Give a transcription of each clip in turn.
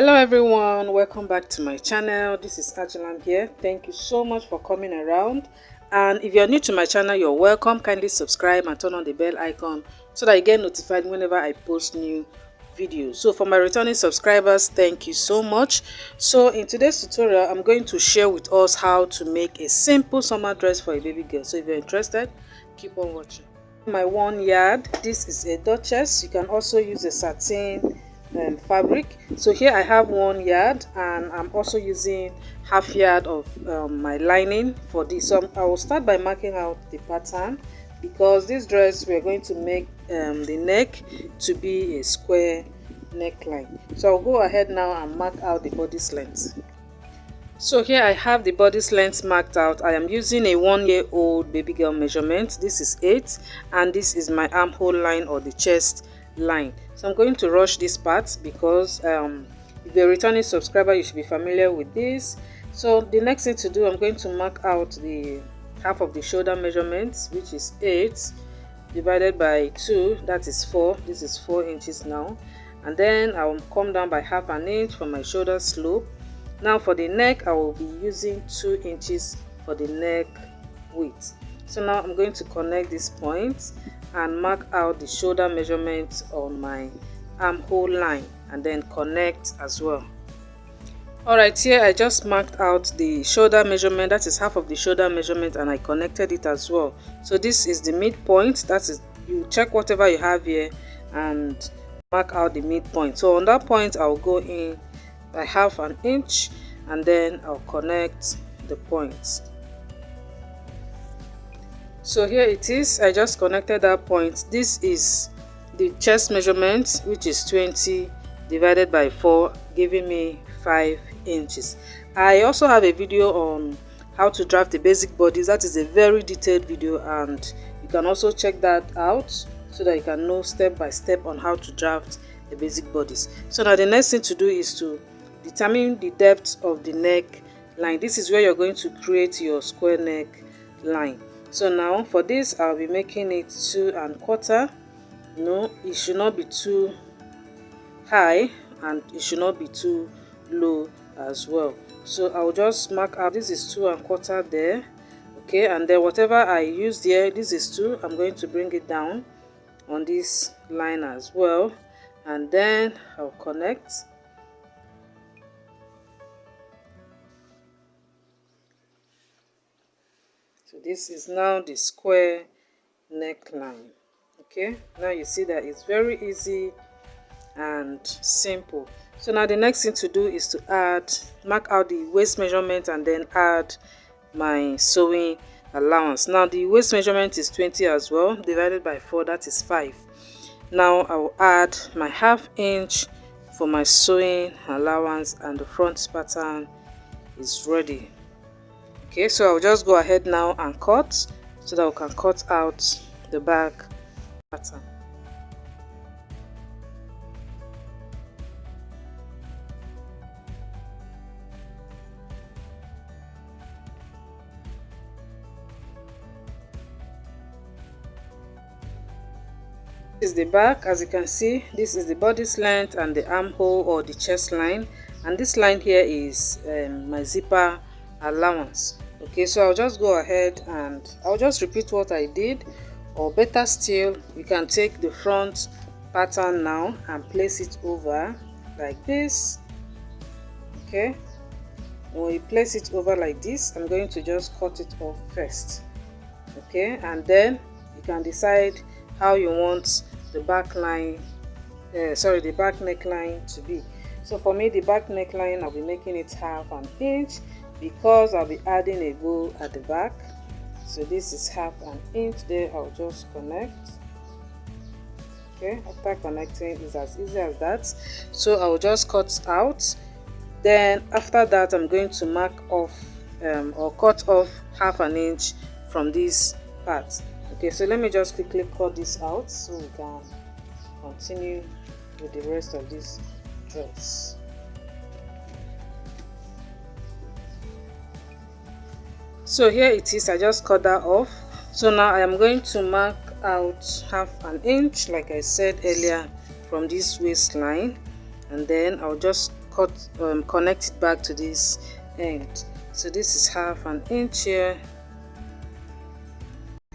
Hello everyone, welcome back to my channel. This is Angela here. Thank you so much for coming around, and if you're new to my channel, you're welcome. Kindly subscribe and turn on the bell icon so that you get notified whenever I post new videos. So for my returning subscribers, thank you so much. So in today's tutorial, I'm going to share with us how to make a simple summer dress for a baby girl. So if you're interested, keep on watching. My 1 yard, this is a Duchess. You can also use a satin fabric. So here I have 1 yard, and I'm also using half yard of my lining for this. So I will start by marking out the pattern, because this dress we're going to make the neck to be a square neckline. So I'll go ahead now and mark out the bodice length. So here I have the bodice length marked out. I am using a 1-year-old baby girl measurement. This is 8, and this is my armhole line or the chest line. So I'm going to rush this part because if you're a returning subscriber, you should be familiar with this. So the next thing to do, I'm going to mark out the half of the shoulder measurements, which is 8 divided by 2, that is 4. This is 4 inches now, and then I will come down by half an inch for my shoulder slope. Now for the neck, I will be using 2 inches for the neck width. So now I'm going to connect these points and mark out the shoulder measurement on my armhole line, and then connect as well. Alright, here I just marked out the shoulder measurement, that is half of the shoulder measurement, and I connected it as well. So this is the midpoint. That is, you check whatever you have here and mark out the midpoint. So on that point, I'll go in by half an inch, and then I'll connect the points. So here it is, I just connected that point. This is the chest measurement, which is 20 divided by 4, giving me 5 inches. I also have a video on how to draft the basic bodice. That is a very detailed video, and you can also check that out so that you can know step by step on how to draft the basic bodice. So now the next thing to do is to determine the depth of the neck line. This is where you're going to create your square neck line. So now for this, I'll be making it 2 1/4. No, it should not be too high and it should not be too low as well. So I'll just mark out, this is 2 1/4 there. Okay, and then whatever I used here, this is 2, I'm going to bring it down on this line as well, and then I'll connect. So this is now the square neckline. Okay, now you see that it's very easy and simple. So now the next thing to do is to mark out the waist measurement, and then add my sewing allowance. Now the waist measurement is 20 as well, divided by 4, that is 5. Now I will add my half inch for my sewing allowance, and the front pattern is ready. Okay, so I'll just go ahead now and cut so that we can cut out the back pattern. This is the back. As you can see, this is the bodice length and the armhole or the chest line, and this line here is my zipper allowance. Okay, so I'll just go ahead and I'll just repeat what I did, or better still, you can take the front pattern now and place it over like this. Okay, when you place it over like this, I'm going to just cut it off first. Okay, and then you can decide how you want the back line, the back neckline to be. So for me, the back neckline, I'll be making it half an inch, because I'll be adding a bow at the back. So this is half an inch there. I'll just connect. Okay, after connecting, it's as easy as that. So I'll just cut out. Then after that, I'm going to mark off or cut off half an inch from this part. Okay, so let me just quickly cut this out so we can continue with the rest of this dress. So here it is, I just cut that off. So now I am going to mark out half an inch, like I said earlier, from this waistline, and then I'll just connect it back to this end. So this is half an inch here.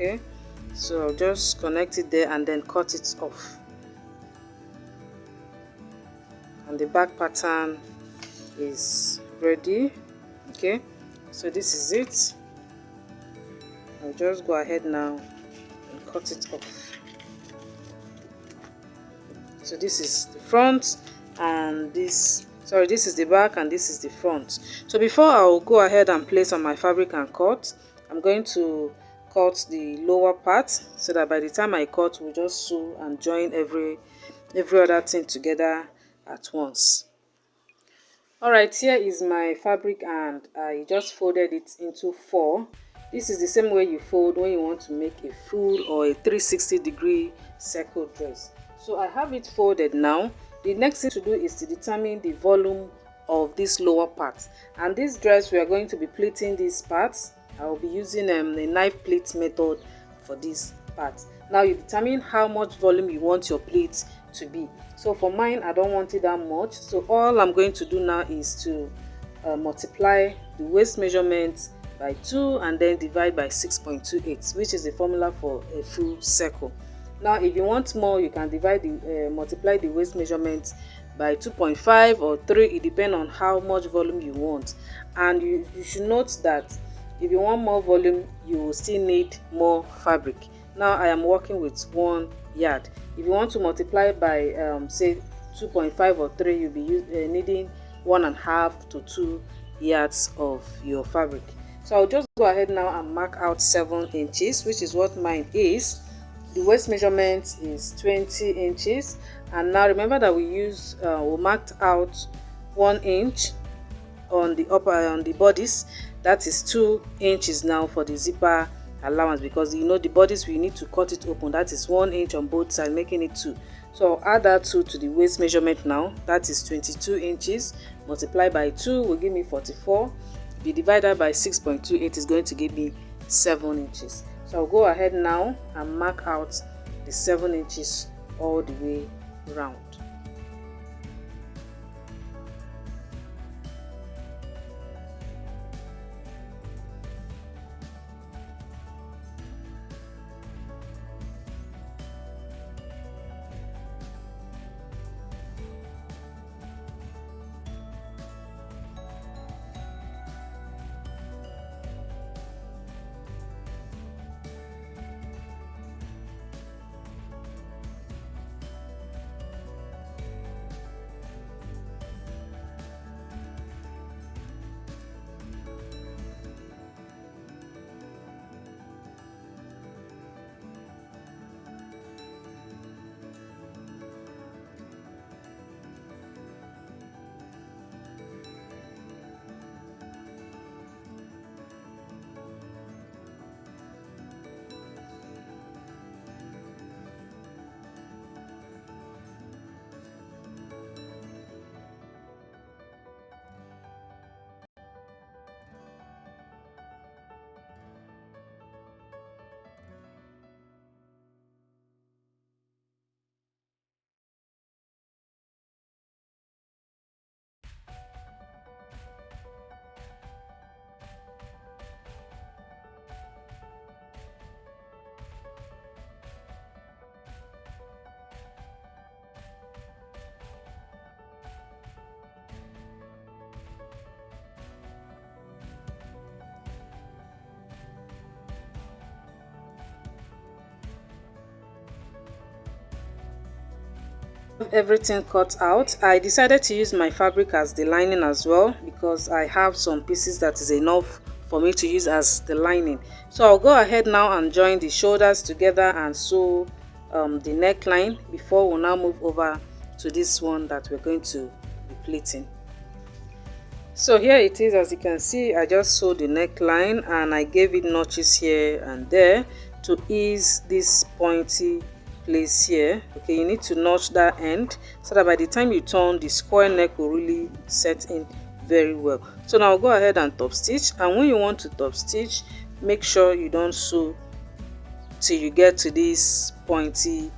Okay, so I'll just connect it there and then cut it off. And the back pattern is ready. Okay, so this is it. I'll just go ahead now and cut it off. So this is the front, and this is the back, and this is the front. So before I'll go ahead and place on my fabric and cut, I'm going to cut the lower part so that by the time I cut, we'll just sew and join every other thing together at once. Alright, here is my fabric and I just folded it into 4. This is the same way you fold when you want to make a full or a 360-degree circle dress. So I have it folded now. The next thing to do is to determine the volume of this lower part. And this dress, we are going to be pleating these parts. I will be using a knife pleat method for this part. Now you determine how much volume you want your pleats to be. So for mine, I don't want it that much. So all I'm going to do now is to multiply the waist measurement by 2 and then divide by 6.28, which is the formula for a full circle. Now if you want more, you can divide the multiply the waist measurement by 2.5 or 3. It depends on how much volume you want. And you should note that if you want more volume, you will still need more fabric. Now I am working with 1 yard. If you want to multiply by say 2.5 or 3, you'll be needing 1.5 to 2 yards of your fabric. So I'll just go ahead now and mark out 7 inches, which is what mine is. The waist measurement is 20 inches, and now remember that we marked out 1 inch on the on the bodice. That is 2 inches now for the zipper allowance, because you know the bodice we need to cut it open. That is 1 inch on both sides, making it 2. So I'll add that 2 to the waist measurement now. That is 22 inches. Multiply by 2 will give me 44. If you divide that by 6.28, is going to give me 7 inches. So I'll go ahead now and mark out the 7 inches all the way round. Everything cut out, I decided to use my fabric as the lining as well, because I have some pieces that is enough for me to use as the lining. So I'll go ahead now and join the shoulders together and sew the neckline before we'll now move over to this one that we're going to be pleating. So here it is. As you can see, I just sewed the neckline and I gave it notches here and there to ease this pointy place here. Okay, you need to notch that end so that by the time you turn, the square neck will really set in very well. So now I'll go ahead and top stitch, and when you want to top stitch, make sure you don't sew till you get to this pointy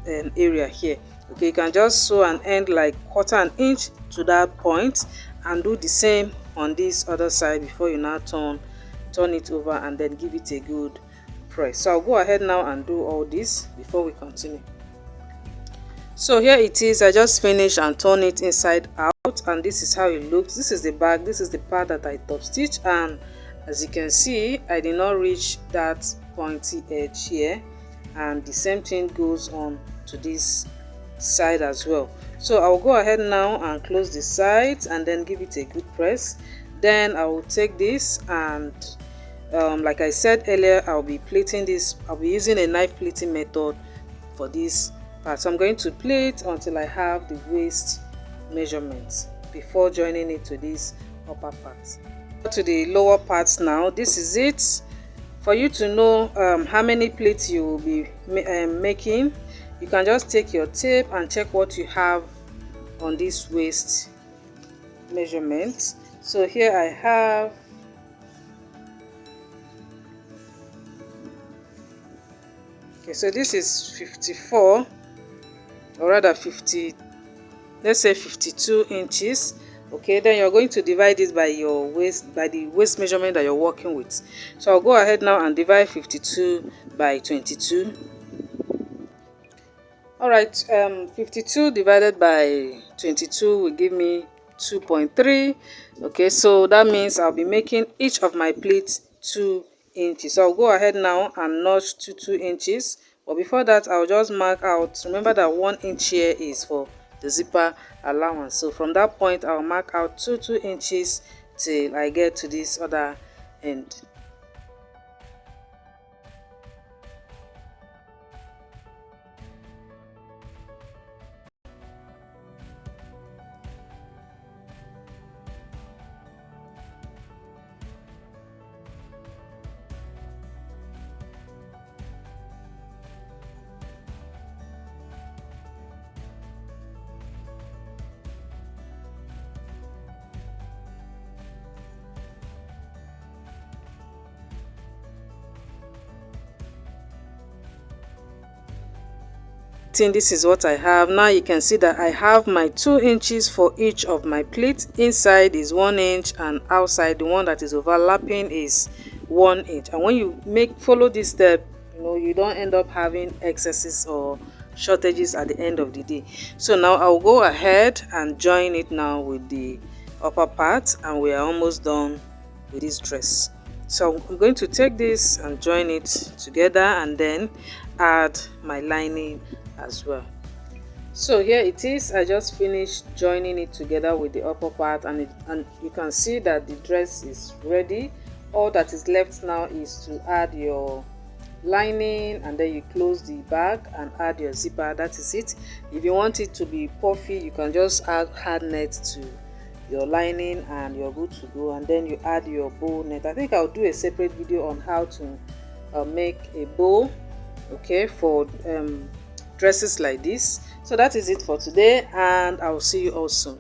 area here. Okay, you can just sew an end like 1/4 inch to that point, and do the same on this other side before you now turn it over and then give it a good press. So I'll go ahead now and do all this before we continue. So here it is. I just finished and turn it inside out, and this is how it looks. This is the back, this is the part that I top stitch, and as you can see, I did not reach that pointy edge here, and the same thing goes on to this side as well. So I'll go ahead now and close the sides and then give it a good press. Then I will take this and like I said earlier, I'll be pleating this. I'll be using a knife pleating method for this part. So I'm going to pleat until I have the waist measurements before joining it to this upper part. To the lower parts now. This is it. For you to know how many pleats you will be making, you can just take your tape and check what you have on this waist measurement. So here I have so this is 54, or rather 50, let's say 52 inches. Okay, then you're going to divide this by your waist, by the waist measurement that you're working with. So I'll go ahead now and divide 52 by 22. All right, 52 divided by 22 will give me 2.3. Okay, so that means I'll be making each of my pleats 2 inches. So I'll go ahead now and notch to 2 inches. But before that, I'll just mark out. Remember that 1 inch here is for the zipper allowance. So from that point, I'll mark out 2 inches till I get to this other end. This is what I have. Now you can see that I have my 2 inches for each of my pleats. Inside is 1 inch and outside, the one that is overlapping, is 1 inch. And when you follow this step, you don't end up having excesses or shortages at the end of the day. So now I'll go ahead and join it now with the upper part, and we are almost done with this dress. So I'm going to take this and join it together and then add my lining as well. So here it is. I just finished joining it together with the upper part, and you can see that the dress is ready. All that is left now is to add your lining, and then you close the bag and add your zipper. That is it. If you want it to be puffy, you can just add hard net to your lining and you're good to go. And then you add your bow net. I think I'll do a separate video on how to make a bow, okay, for dresses like this. So that is it for today, and I'll see you all soon.